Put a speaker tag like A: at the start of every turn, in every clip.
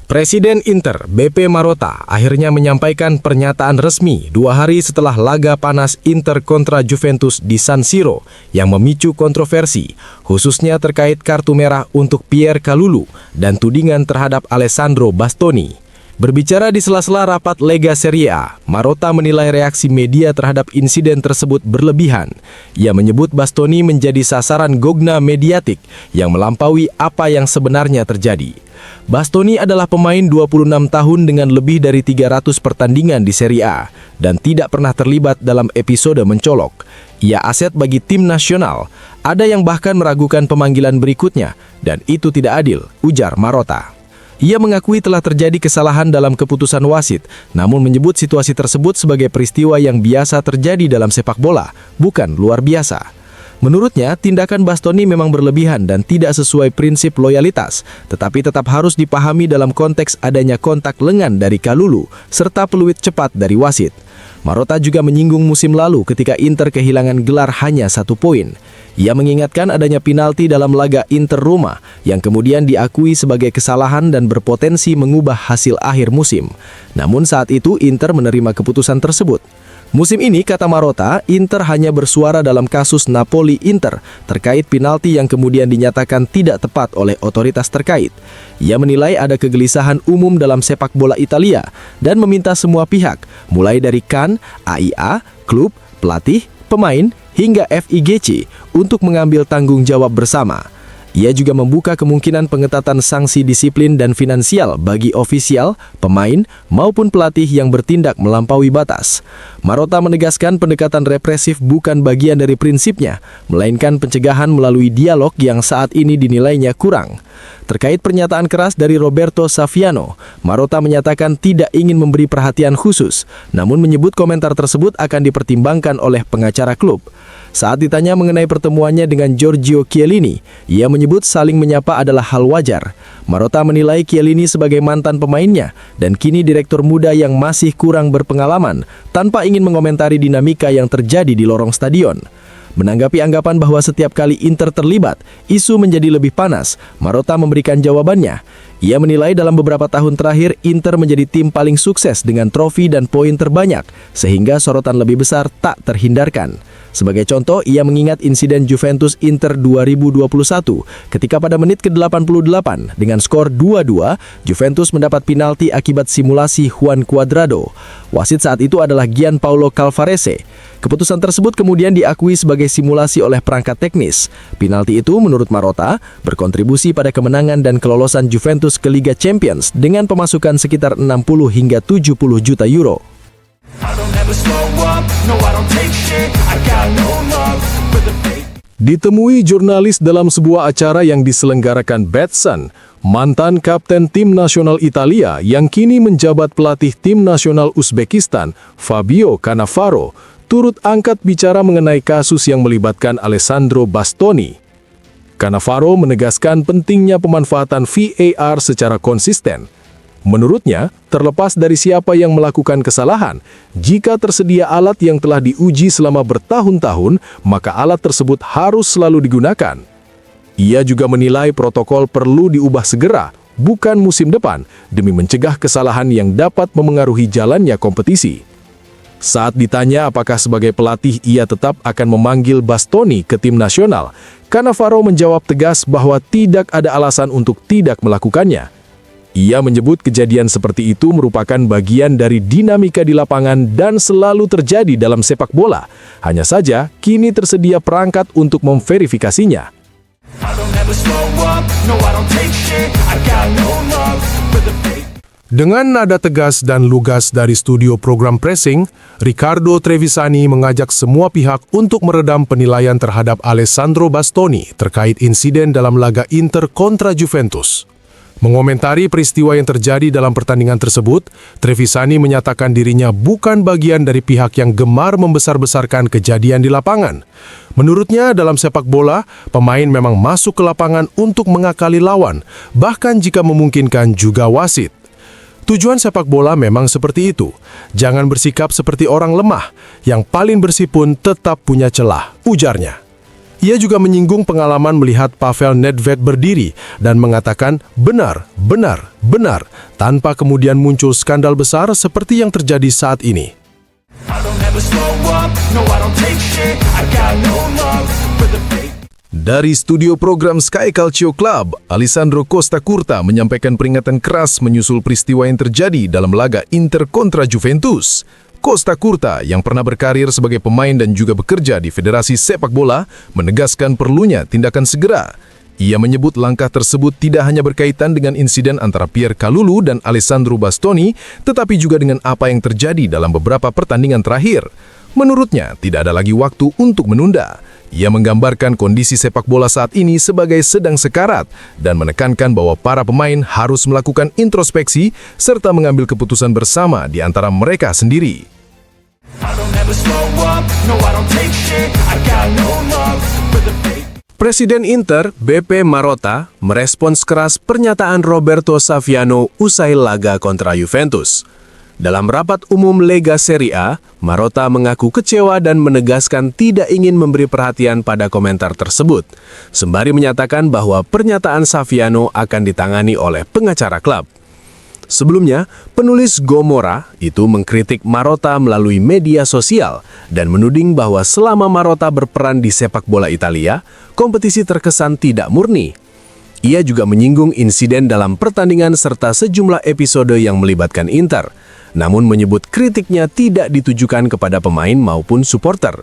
A: Presiden Inter, BP Marotta, akhirnya menyampaikan pernyataan resmi 2 hari setelah laga panas Inter kontra Juventus di San Siro yang memicu kontroversi, khususnya terkait kartu merah untuk Pierre Kalulu dan tudingan terhadap Alessandro Bastoni. Berbicara di sela-sela rapat Lega Serie A, Marotta menilai reaksi media terhadap insiden tersebut berlebihan. Ia menyebut Bastoni menjadi sasaran gogna mediatik yang melampaui apa yang sebenarnya terjadi. Bastoni adalah pemain 26 tahun dengan lebih dari 300 pertandingan di Serie A dan tidak pernah terlibat dalam episode mencolok. Ia aset bagi tim nasional. Ada yang bahkan meragukan pemanggilan berikutnya dan itu tidak adil, ujar Marotta. Ia mengakui telah terjadi kesalahan dalam keputusan wasit, namun menyebut situasi tersebut sebagai peristiwa yang biasa terjadi dalam sepak bola, bukan luar biasa. Menurutnya, tindakan Bastoni memang berlebihan dan tidak sesuai prinsip loyalitas, tetapi tetap harus dipahami dalam konteks adanya kontak lengan dari Kalulu, serta peluit cepat dari wasit. Marotta juga menyinggung musim lalu ketika Inter kehilangan gelar hanya 1 poin. Ia mengingatkan adanya penalti dalam laga Inter Roma yang kemudian diakui sebagai kesalahan dan berpotensi mengubah hasil akhir musim. Namun saat itu Inter menerima keputusan tersebut. Musim ini, kata Marotta, Inter hanya bersuara dalam kasus Napoli-Inter terkait penalti yang kemudian dinyatakan tidak tepat oleh otoritas terkait. Ia menilai ada kegelisahan umum dalam sepak bola Italia dan meminta semua pihak, mulai dari CAN, AIA, klub, pelatih, pemain, hingga FIGC untuk mengambil tanggung jawab bersama. Ia juga membuka kemungkinan pengetatan sanksi disiplin dan finansial bagi ofisial, pemain, maupun pelatih yang bertindak melampaui batas. Marotta menegaskan pendekatan represif bukan bagian dari prinsipnya, melainkan pencegahan melalui dialog yang saat ini dinilainya kurang. Terkait pernyataan keras dari Roberto Saviano, Marotta menyatakan tidak ingin memberi perhatian khusus, namun menyebut komentar tersebut akan dipertimbangkan oleh pengacara klub. Saat ditanya mengenai pertemuannya dengan Giorgio Chiellini, ia menyebut saling menyapa adalah hal wajar. Marotta menilai Chiellini sebagai mantan pemainnya dan kini direktur muda yang masih kurang berpengalaman, tanpa ingin mengomentari dinamika yang terjadi di lorong stadion. Menanggapi anggapan bahwa setiap kali Inter terlibat, isu menjadi lebih panas, Marotta memberikan jawabannya. Ia menilai dalam beberapa tahun terakhir, Inter menjadi tim paling sukses dengan trofi dan poin terbanyak, sehingga sorotan lebih besar tak terhindarkan. Sebagai contoh, ia mengingat insiden Juventus Inter 2021, ketika pada menit ke-88 dengan skor 2-2, Juventus mendapat penalti akibat simulasi Juan Cuadrado. Wasit saat itu adalah Gianpaolo Calvarese. Keputusan tersebut kemudian diakui sebagai simulasi oleh perangkat teknis. Penalti itu, menurut Marotta, berkontribusi pada kemenangan dan kelolosan Juventus ke Liga Champions dengan pemasukan sekitar 60 hingga 70 juta euro.
B: Ditemui jurnalis dalam sebuah acara yang diselenggarakan Betson, mantan kapten tim nasional Italia yang kini menjabat pelatih tim nasional Uzbekistan, Fabio Cannavaro, turut angkat bicara mengenai kasus yang melibatkan Alessandro Bastoni. Cannavaro menegaskan pentingnya pemanfaatan VAR secara konsisten. Menurutnya, terlepas dari siapa yang melakukan kesalahan, jika tersedia alat yang telah diuji selama bertahun-tahun, maka alat tersebut harus selalu digunakan. Ia juga menilai protokol perlu diubah segera, bukan musim depan, demi mencegah kesalahan yang dapat memengaruhi jalannya kompetisi. Saat ditanya apakah sebagai pelatih ia tetap akan memanggil Bastoni ke tim nasional, Cannavaro menjawab tegas bahwa tidak ada alasan untuk tidak melakukannya. Ia menyebut kejadian seperti itu merupakan bagian dari dinamika di lapangan dan selalu terjadi dalam sepak bola. Hanya saja, kini tersedia perangkat untuk memverifikasinya.
C: Dengan nada tegas dan lugas dari studio program Pressing, Riccardo Trevisani mengajak semua pihak untuk meredam penilaian terhadap Alessandro Bastoni terkait insiden dalam laga Inter kontra Juventus. Mengomentari peristiwa yang terjadi dalam pertandingan tersebut, Trevisani menyatakan dirinya bukan bagian dari pihak yang gemar membesar-besarkan kejadian di lapangan. Menurutnya, dalam sepak bola, pemain memang masuk ke lapangan untuk mengakali lawan, bahkan jika memungkinkan juga wasit. Tujuan sepak bola memang seperti itu. Jangan bersikap seperti orang lemah, yang paling bersih pun tetap punya celah, ujarnya. Ia juga menyinggung pengalaman melihat Pavel Nedved berdiri dan mengatakan benar, tanpa kemudian muncul skandal besar seperti yang terjadi saat ini.
B: Dari studio program Sky Calcio Club, Alessandro Costa Curta menyampaikan peringatan keras menyusul peristiwa yang terjadi dalam laga Inter kontra Juventus. Costa Curta yang pernah berkarir sebagai pemain dan juga bekerja di Federasi Sepak Bola menegaskan perlunya tindakan segera. Ia menyebut langkah tersebut tidak hanya berkaitan dengan insiden antara Pierre Kalulu dan Alessandro Bastoni, tetapi juga dengan apa yang terjadi dalam beberapa pertandingan terakhir. Menurutnya, tidak ada lagi waktu untuk menunda. Ia menggambarkan kondisi sepak bola saat ini sebagai sedang sekarat dan menekankan bahwa para pemain harus melakukan introspeksi serta mengambil keputusan bersama di antara mereka sendiri.
A: Presiden Inter, BP Marotta, merespons keras pernyataan Roberto Saviano usai laga kontra Juventus. Dalam rapat umum Lega Serie A, Marotta mengaku kecewa dan menegaskan tidak ingin memberi perhatian pada komentar tersebut, sembari menyatakan bahwa pernyataan Saviano akan ditangani oleh pengacara klub. Sebelumnya, penulis Gomora itu mengkritik Marotta melalui media sosial dan menuding bahwa selama Marotta berperan di sepak bola Italia, kompetisi terkesan tidak murni. Ia juga menyinggung insiden dalam pertandingan serta sejumlah episode yang melibatkan Inter, namun menyebut kritiknya tidak ditujukan kepada pemain maupun supporter.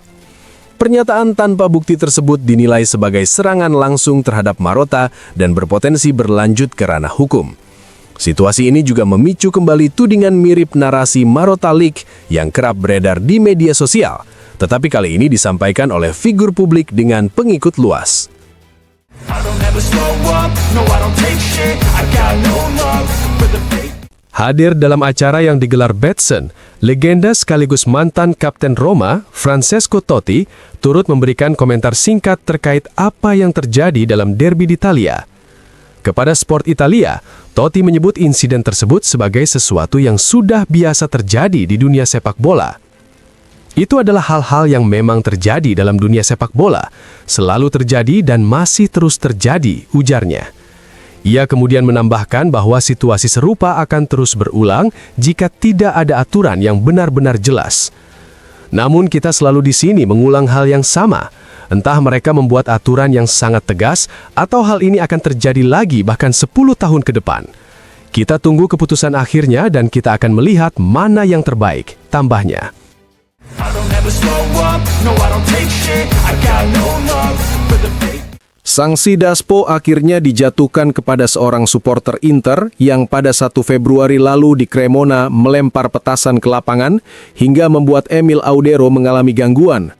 A: Pernyataan tanpa bukti tersebut dinilai sebagai serangan langsung terhadap Marotta dan berpotensi berlanjut ke ranah hukum. Situasi ini juga memicu kembali tudingan mirip narasi Marotta Leak yang kerap beredar di media sosial, tetapi kali ini disampaikan oleh figur publik dengan pengikut luas. Hadir dalam acara yang digelar Betson, legenda sekaligus mantan Kapten Roma, Francesco Totti, turut memberikan komentar singkat terkait apa yang terjadi dalam derby di Italia. Kepada Sport Italia, Totti menyebut insiden tersebut sebagai sesuatu yang sudah biasa terjadi di dunia sepak bola. Itu adalah hal-hal yang memang terjadi dalam dunia sepak bola, selalu terjadi dan masih terus terjadi, ujarnya. Ia kemudian menambahkan bahwa situasi serupa akan terus berulang jika tidak ada aturan yang benar-benar jelas. Namun kita selalu di sini mengulang hal yang sama. Entah mereka membuat aturan yang sangat tegas atau hal ini akan terjadi lagi bahkan 10 tahun ke depan. Kita tunggu keputusan akhirnya dan kita akan melihat mana yang terbaik, tambahnya. Sanksi Daspo akhirnya dijatuhkan kepada seorang supporter Inter yang pada 1 Februari lalu di Cremona melempar petasan ke lapangan hingga membuat Emil Audero mengalami gangguan.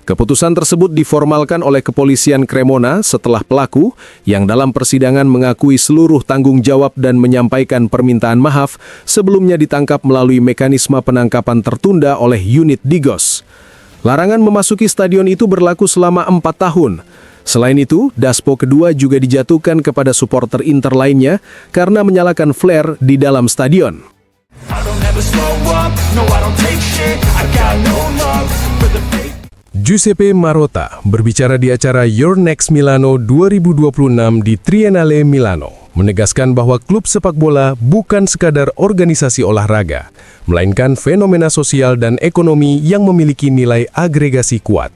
A: Keputusan tersebut diformalkan oleh kepolisian Cremona setelah pelaku yang dalam persidangan mengakui seluruh tanggung jawab dan menyampaikan permintaan maaf sebelumnya ditangkap melalui mekanisme penangkapan tertunda oleh unit Digos. Larangan memasuki stadion itu berlaku selama 4 tahun. Selain itu, Daspo kedua juga dijatuhkan kepada supporter Inter lainnya karena menyalakan flare di dalam stadion. Giuseppe Marotta berbicara di acara Your Next Milano 2026 di Triennale Milano, menegaskan bahwa klub sepak bola bukan sekadar organisasi olahraga, melainkan fenomena sosial dan ekonomi yang memiliki nilai agregasi kuat.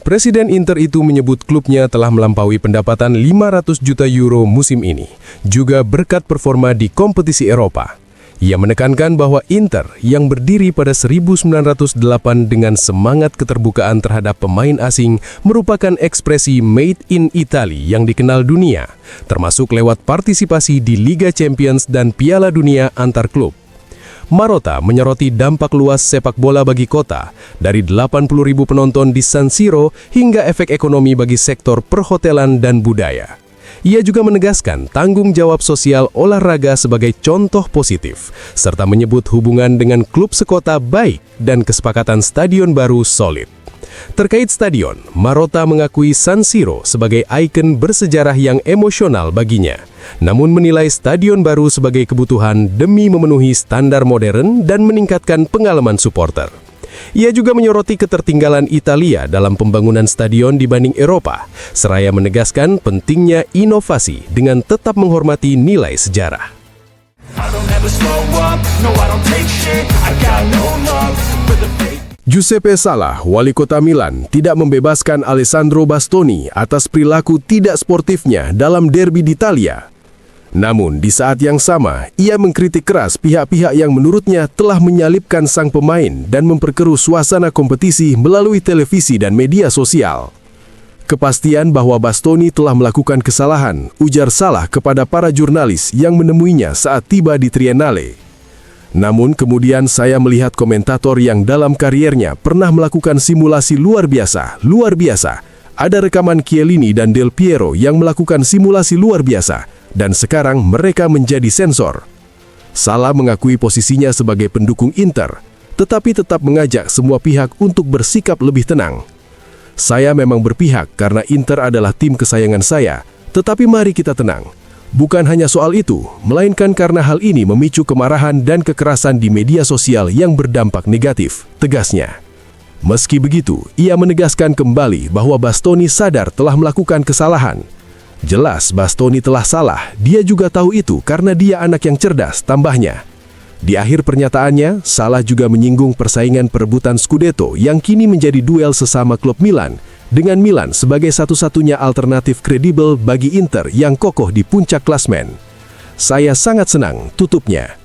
A: Presiden Inter itu menyebut klubnya telah melampaui pendapatan 500 juta euro musim ini, juga berkat performa di kompetisi Eropa. Ia menekankan bahwa Inter yang berdiri pada 1908 dengan semangat keterbukaan terhadap pemain asing merupakan ekspresi made in Italy yang dikenal dunia, termasuk lewat partisipasi di Liga Champions dan Piala Dunia antar klub. Marotta menyoroti dampak luas sepak bola bagi kota, dari 80.000 penonton di San Siro hingga efek ekonomi bagi sektor perhotelan dan budaya. Ia juga menegaskan tanggung jawab sosial olahraga sebagai contoh positif, serta menyebut hubungan dengan klub sekota baik dan kesepakatan stadion baru solid. Terkait stadion, Marotta mengakui San Siro sebagai ikon bersejarah yang emosional baginya, namun menilai stadion baru sebagai kebutuhan demi memenuhi standar modern dan meningkatkan pengalaman supporter. Ia juga menyoroti ketertinggalan Italia dalam pembangunan stadion dibanding Eropa, seraya menegaskan pentingnya inovasi dengan tetap menghormati nilai sejarah.
B: Giuseppe Sala, wali kota Milan, tidak membebaskan Alessandro Bastoni atas perilaku tidak sportifnya dalam derby di Italia. Namun, di saat yang sama, ia mengkritik keras pihak-pihak yang menurutnya telah menyalipkan sang pemain dan memperkeruh suasana kompetisi melalui televisi dan media sosial. Kepastian bahwa Bastoni telah melakukan kesalahan, ujar Sala kepada para jurnalis yang menemuinya saat tiba di Triennale. Namun kemudian saya melihat komentator yang dalam kariernya pernah melakukan simulasi luar biasa. Ada rekaman Chiellini dan Del Piero yang melakukan simulasi luar biasa. Dan sekarang mereka menjadi sensor. Sala mengakui posisinya sebagai pendukung Inter, tetapi tetap mengajak semua pihak untuk bersikap lebih tenang. Saya memang berpihak karena Inter adalah tim kesayangan saya, tetapi mari kita tenang. Bukan hanya soal itu, melainkan karena hal ini memicu kemarahan dan kekerasan di media sosial yang berdampak negatif, tegasnya. Meski begitu, ia menegaskan kembali bahwa Bastoni sadar telah melakukan kesalahan. Jelas Bastoni telah salah, dia juga tahu itu karena dia anak yang cerdas, tambahnya. Di akhir pernyataannya, Sala juga menyinggung persaingan perebutan Scudetto yang kini menjadi duel sesama klub Milan, dengan Milan sebagai satu-satunya alternatif kredibel bagi Inter yang kokoh di puncak klasmen. Saya sangat senang, tutupnya.